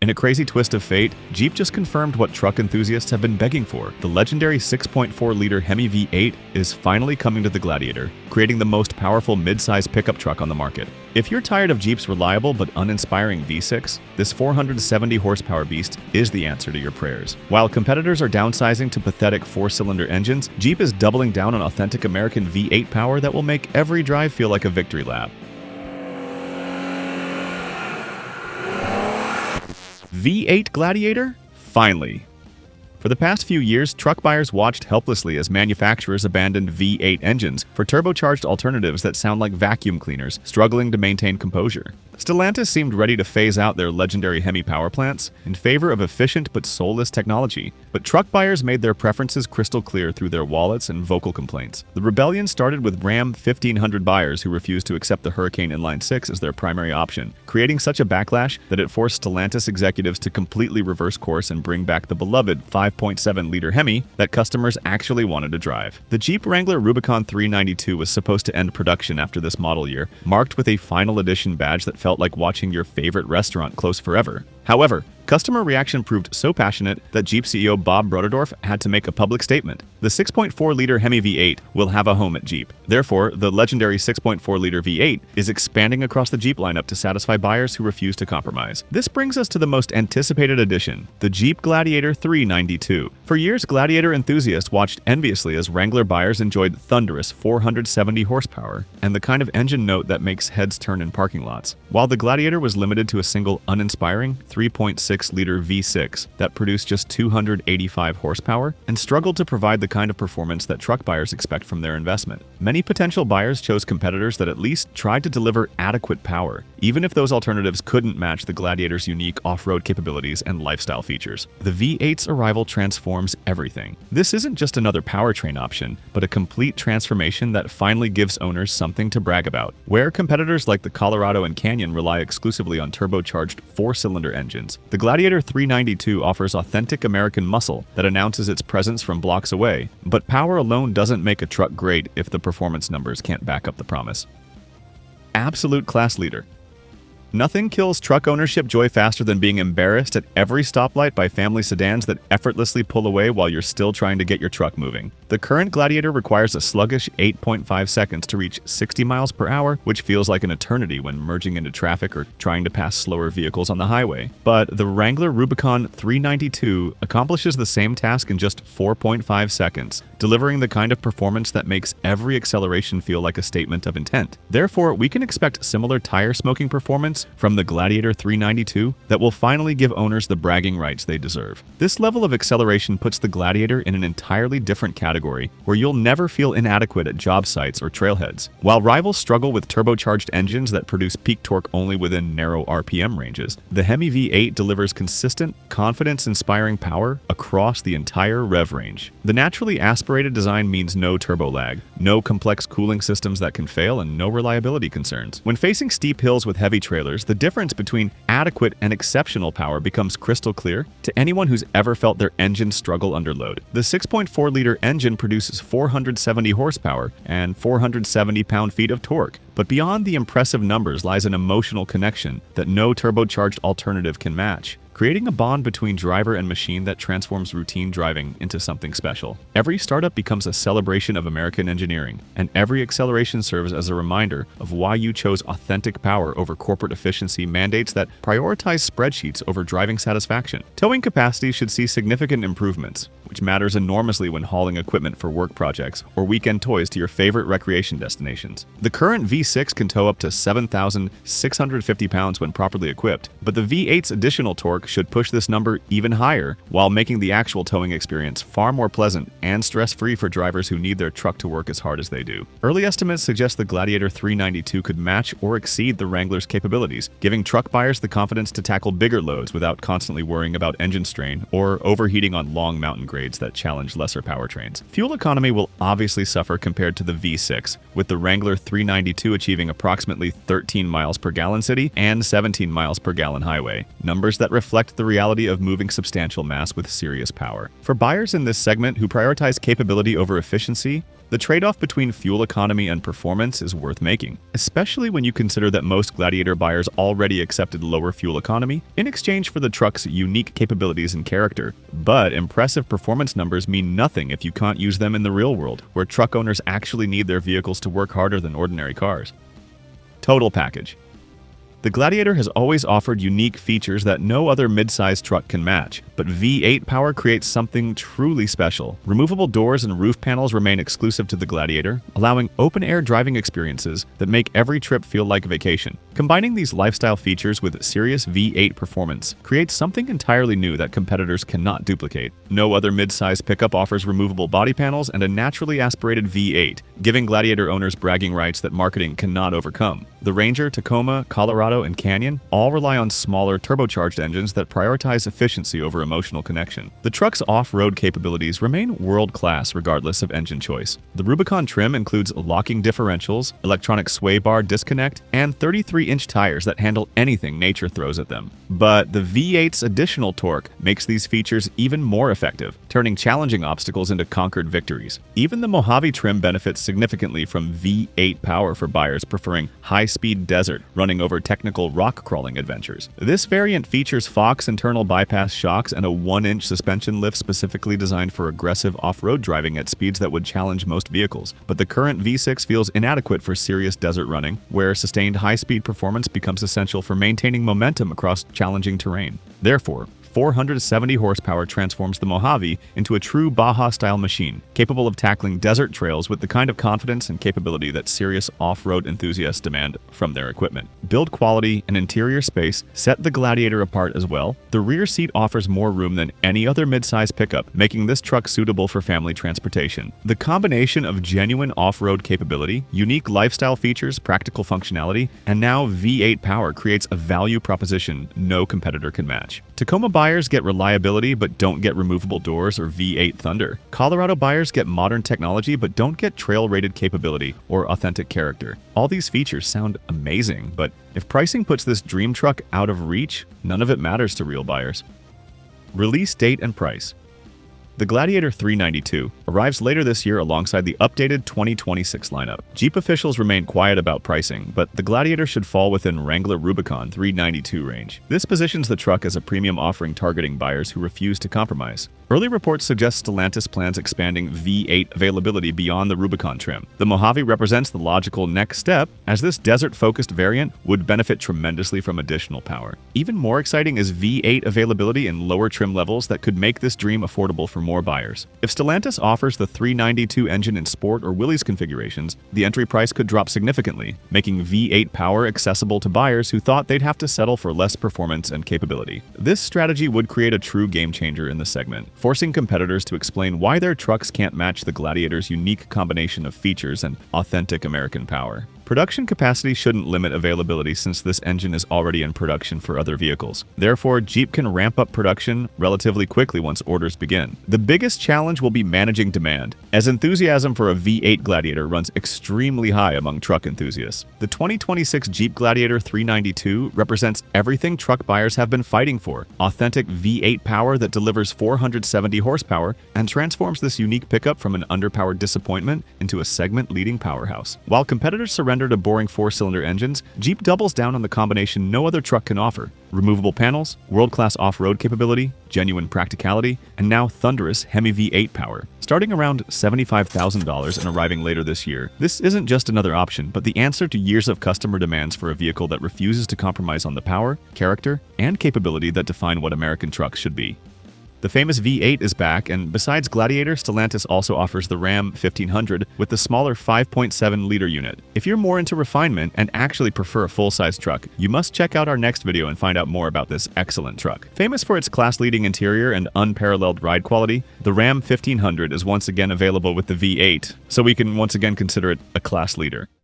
In a crazy twist of fate, Jeep just confirmed what truck enthusiasts have been begging for. The legendary 6.4-liter Hemi V8 is finally coming to the Gladiator, creating the most powerful mid-size pickup truck on the market. If you're tired of Jeep's reliable but uninspiring V6, this 470-horsepower beast is the answer to your prayers. While competitors are downsizing to pathetic 4-cylinder engines, Jeep is doubling down on authentic American V8 power that will make every drive feel like a victory lap. V8 Gladiator? Finally. For the past few years, truck buyers watched helplessly as manufacturers abandoned V8 engines for turbocharged alternatives that sound like vacuum cleaners, struggling to maintain composure. Stellantis seemed ready to phase out their legendary Hemi power plants in favor of efficient but soulless technology, but truck buyers made their preferences crystal clear through their wallets and vocal complaints. The rebellion started with Ram 1500 buyers who refused to accept the Hurricane Inline 6 as their primary option, creating such a backlash that it forced Stellantis executives to completely reverse course and bring back the beloved 5.7-liter Hemi that customers actually wanted to drive. The Jeep Wrangler Rubicon 392 was supposed to end production after this model year, marked with a final edition badge that felt like watching your favorite restaurant close forever. However, customer reaction proved so passionate that Jeep CEO Bob Broderdorf had to make a public statement. The 6.4-liter Hemi V8 will have a home at Jeep. Therefore, the legendary 6.4-liter V8 is expanding across the Jeep lineup to satisfy buyers who refuse to compromise. This brings us to the most anticipated addition, the Jeep Gladiator 392. For years, Gladiator enthusiasts watched enviously as Wrangler buyers enjoyed thunderous 470 horsepower and the kind of engine note that makes heads turn in parking lots. While the Gladiator was limited to a single uninspiring 3.6-liter V6 that produced just 285 horsepower and struggled to provide the kind of performance that truck buyers expect from their investment. Many potential buyers chose competitors that at least tried to deliver adequate power, even if those alternatives couldn't match the Gladiator's unique off-road capabilities and lifestyle features. The V8's arrival transforms everything. This isn't just another powertrain option, but a complete transformation that finally gives owners something to brag about. Where competitors like the Colorado and Canyon rely exclusively on turbocharged 4-cylinder engines, the Gladiator 392 offers authentic American muscle that announces its presence from blocks away, but power alone doesn't make a truck great if the performance numbers can't back up the promise. Absolute class leader. Nothing kills truck ownership joy faster than being embarrassed at every stoplight by family sedans that effortlessly pull away while you're still trying to get your truck moving. The current Gladiator requires a sluggish 8.5 seconds to reach 60 miles per hour, which feels like an eternity when merging into traffic or trying to pass slower vehicles on the highway. But the Wrangler Rubicon 392 accomplishes the same task in just 4.5 seconds, delivering the kind of performance that makes every acceleration feel like a statement of intent. Therefore, we can expect similar tire smoking performance from the Gladiator 392 that will finally give owners the bragging rights they deserve. This level of acceleration puts the Gladiator in an entirely different category where you'll never feel inadequate at job sites or trailheads. While rivals struggle with turbocharged engines that produce peak torque only within narrow RPM ranges, the Hemi V8 delivers consistent, confidence-inspiring power across the entire rev range. The naturally aspirated design means no turbo lag, no complex cooling systems that can fail, and no reliability concerns. When facing steep hills with heavy trailers, the difference between adequate and exceptional power becomes crystal clear to anyone who's ever felt their engine struggle under load. The 6.4-liter engine produces 470 horsepower and 470 pound-feet of torque, but beyond the impressive numbers lies an emotional connection that no turbocharged alternative can match, creating a bond between driver and machine that transforms routine driving into something special. Every startup becomes a celebration of American engineering, and every acceleration serves as a reminder of why you chose authentic power over corporate efficiency mandates that prioritize spreadsheets over driving satisfaction. Towing capacity should see significant improvements, which matters enormously when hauling equipment for work projects or weekend toys to your favorite recreation destinations. The current V6 can tow up to 7,650 pounds when properly equipped, but the V8's additional torque should push this number even higher while making the actual towing experience far more pleasant and stress-free for drivers who need their truck to work as hard as they do. Early estimates suggest the Gladiator 392 could match or exceed the Wrangler's capabilities, giving truck buyers the confidence to tackle bigger loads without constantly worrying about engine strain or overheating on long mountain grades that challenge lesser powertrains. Fuel economy will obviously suffer compared to the V6, with the Wrangler 392 achieving approximately 13 miles per gallon city and 17 miles per gallon highway, numbers that reflect the reality of moving substantial mass with serious power. For buyers in this segment who prioritize capability over efficiency, The trade-off between fuel economy and performance is worth making, especially when you consider that most Gladiator buyers already accepted lower fuel economy in exchange for the truck's unique capabilities and character. But impressive performance numbers mean nothing if you can't use them in the real world, where truck owners actually need their vehicles to work harder than ordinary cars. Total package. The Gladiator has always offered unique features that no other mid-size truck can match, but V8 power creates something truly special. Removable doors and roof panels remain exclusive to the Gladiator, allowing open-air driving experiences that make every trip feel like a vacation. Combining these lifestyle features with serious V8 performance creates something entirely new that competitors cannot duplicate. No other mid-size pickup offers removable body panels and a naturally aspirated V8, giving Gladiator owners bragging rights that marketing cannot overcome. The Ranger, Tacoma, Colorado, and Canyon all rely on smaller turbocharged engines that prioritize efficiency over emotional connection. The truck's off-road capabilities remain world-class regardless of engine choice. The Rubicon trim includes locking differentials, electronic sway bar disconnect, and 33-inch tires that handle anything nature throws at them. But the V8's additional torque makes these features even more effective, turning challenging obstacles into conquered victories. Even the Mojave trim benefits significantly from V8 power for buyers preferring high-speed desert running over technical rock crawling adventures. This variant features Fox internal bypass shocks and a 1-inch suspension lift specifically designed for aggressive off-road driving at speeds that would challenge most vehicles. But the current V6 feels inadequate for serious desert running, where sustained high-speed performance becomes essential for maintaining momentum across challenging terrain. Therefore, 470 horsepower transforms the Mojave into a true Baja-style machine, capable of tackling desert trails with the kind of confidence and capability that serious off-road enthusiasts demand from their equipment. Build quality and interior space set the Gladiator apart as well. The rear seat offers more room than any other mid-size pickup, making this truck suitable for family transportation. The combination of genuine off-road capability, unique lifestyle features, practical functionality, and now V8 power creates a value proposition no competitor can match. Tacoma buyers get reliability but don't get removable doors or V8 thunder. Colorado buyers get modern technology but don't get trail-rated capability or authentic character. All these features sound amazing, but if pricing puts this dream truck out of reach, none of it matters to real buyers. Release date and price. The Gladiator 392 arrives later this year alongside the updated 2026 lineup. Jeep officials remain quiet about pricing, but the Gladiator should fall within Wrangler Rubicon 392 range. This positions the truck as a premium offering targeting buyers who refuse to compromise. Early reports suggest Stellantis plans expanding V8 availability beyond the Rubicon trim. The Mojave represents the logical next step, as this desert-focused variant would benefit tremendously from additional power. Even more exciting is V8 availability in lower trim levels that could make this dream affordable for more buyers. If Stellantis offers the 392 engine in Sport or Willys configurations, the entry price could drop significantly, making V8 power accessible to buyers who thought they'd have to settle for less performance and capability. This strategy would create a true game-changer in the segment, forcing competitors to explain why their trucks can't match the Gladiator's unique combination of features and authentic American power. Production capacity shouldn't limit availability since this engine is already in production for other vehicles. Therefore, Jeep can ramp up production relatively quickly once orders begin. The biggest challenge will be managing demand, as enthusiasm for a V8 Gladiator runs extremely high among truck enthusiasts. The 2026 Jeep Gladiator 392 represents everything truck buyers have been fighting for: authentic V8 power that delivers 470 horsepower and transforms this unique pickup from an underpowered disappointment into a segment-leading powerhouse. While competitors surrender to boring four-cylinder engines, Jeep doubles down on the combination no other truck can offer: removable panels, world-class off-road capability, genuine practicality, and now thunderous Hemi V8 power. Starting around $75,000 and arriving later this year, this isn't just another option, but the answer to years of customer demands for a vehicle that refuses to compromise on the power, character, and capability that define what American trucks should be. The famous V8 is back, and besides Gladiator, Stellantis also offers the Ram 1500 with the smaller 5.7-liter unit. If you're more into refinement and actually prefer a full-size truck, you must check out our next video and find out more about this excellent truck. Famous for its class-leading interior and unparalleled ride quality, the Ram 1500 is once again available with the V8, so we can once again consider it a class leader.